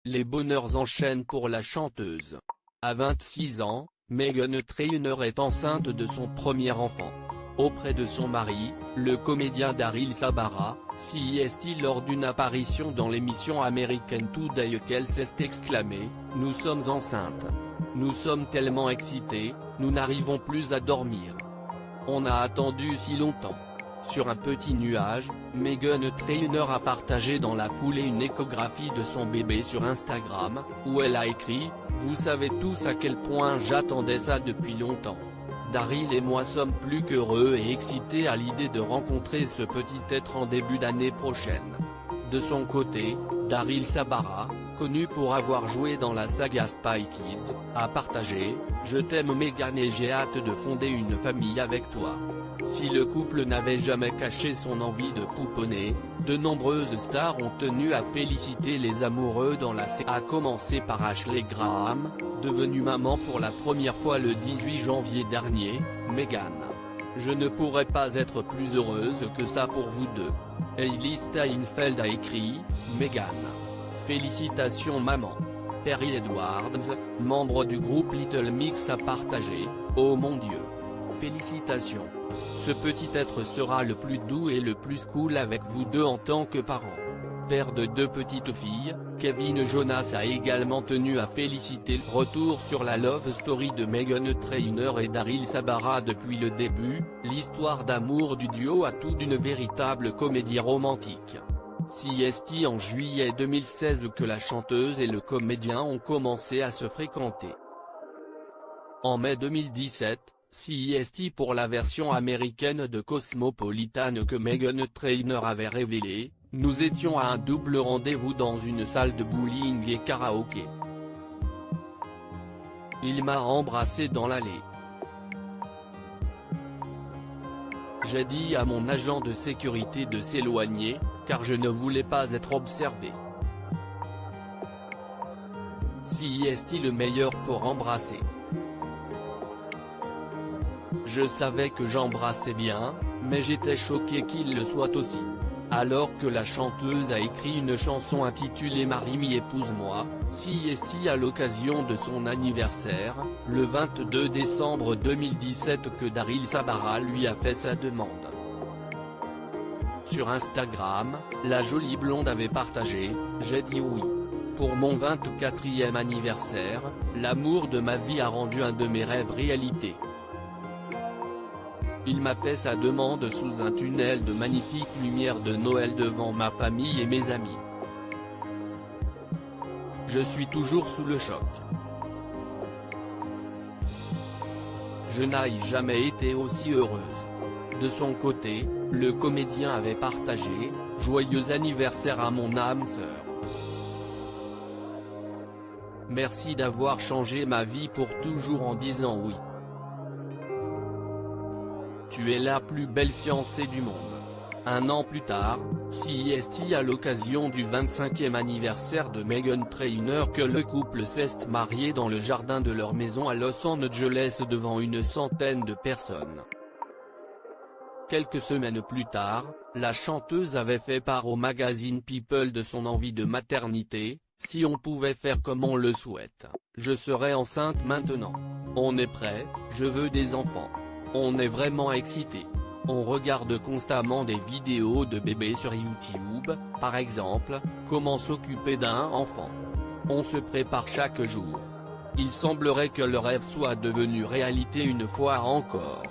Les bonheurs enchaînent pour la chanteuse. À 26 ans, Meghan Trainor est enceinte de son premier enfant. Auprès de son mari, le comédien Daryl Sabara, CEST lors d'une apparition dans l'émission American Today qu'elle s'est exclamée « Nous sommes enceintes. Nous sommes tellement excités, nous n'arrivons plus à dormir. On a attendu si longtemps ». Sur un petit nuage, Meghan Trainor a partagé dans la foulée une échographie de son bébé sur Instagram, où elle a écrit « Vous savez tous à quel point j'attendais ça depuis longtemps. Daryl et moi sommes plus qu'heureux et excités à l'idée de rencontrer ce petit être en début d'année prochaine ». De son côté, Daryl Sabara, connu pour avoir joué dans la saga Spy Kids, a partagé « Je t'aime Meghan et j'ai hâte de fonder une famille avec toi ». Si le couple n'avait jamais caché son envie de pouponner, de nombreuses stars ont tenu à féliciter les amoureux dans la série, à commencer par Ashley Graham, devenue maman pour la première fois le 18 janvier dernier. Meghan. Je ne pourrais pas être plus heureuse que ça pour vous deux. Hailey Steinfeld a écrit, Meghan. Félicitations maman. Perry Edwards, membre du groupe Little Mix a partagé, oh mon Dieu. Félicitations. Ce petit être sera le plus doux et le plus cool avec vous deux en tant que parents. Père de deux petites filles, Kevin Jonas a également tenu à féliciter le retour sur la love story de Meghan Trainor et Daryl Sabara depuis le début. L'histoire d'amour du duo a tout d'une véritable comédie romantique. CEST en juillet 2016 que la chanteuse et le comédien ont commencé à se fréquenter. En mai 2017, CEST pour la version américaine de Cosmopolitan que Meghan Trainor avait révélé, nous étions à un double rendez-vous dans une salle de bowling et karaoké. Il m'a embrassé dans l'allée. J'ai dit à mon agent de sécurité de s'éloigner, car je ne voulais pas être observé. CEST le meilleur pour embrasser. Je savais que j'embrassais bien, mais j'étais choqué qu'il le soit aussi. Alors que la chanteuse a écrit une chanson intitulée Marie épouse-moi, CEST à l'occasion de son anniversaire, le 22 décembre 2017 que Daryl Sabara lui a fait sa demande. Sur Instagram, la jolie blonde avait partagé « J'ai dit oui. Pour mon 24e anniversaire, l'amour de ma vie a rendu un de mes rêves réalité. Il m'a fait sa demande sous un tunnel de magnifiques lumières de Noël devant ma famille et mes amis. Je suis toujours sous le choc. Je n'ai jamais été aussi heureuse. » De son côté, le comédien avait partagé « Joyeux anniversaire à mon âme sœur. Merci d'avoir changé ma vie pour toujours en disant oui. Tu es la plus belle fiancée du monde. » Un an plus tard, CEST à l'occasion du 25e anniversaire de Meghan Trainor que le couple s'est marié dans le jardin de leur maison à Los Angeles devant une centaine de personnes. Quelques semaines plus tard, la chanteuse avait fait part au magazine People de son envie de maternité. Si on pouvait faire comme on le souhaite, je serais enceinte maintenant. On est prêt, je veux des enfants. On est vraiment excité. On regarde constamment des vidéos de bébés sur YouTube, par exemple, comment s'occuper d'un enfant. On se prépare chaque jour. Il semblerait que le rêve soit devenu réalité une fois encore.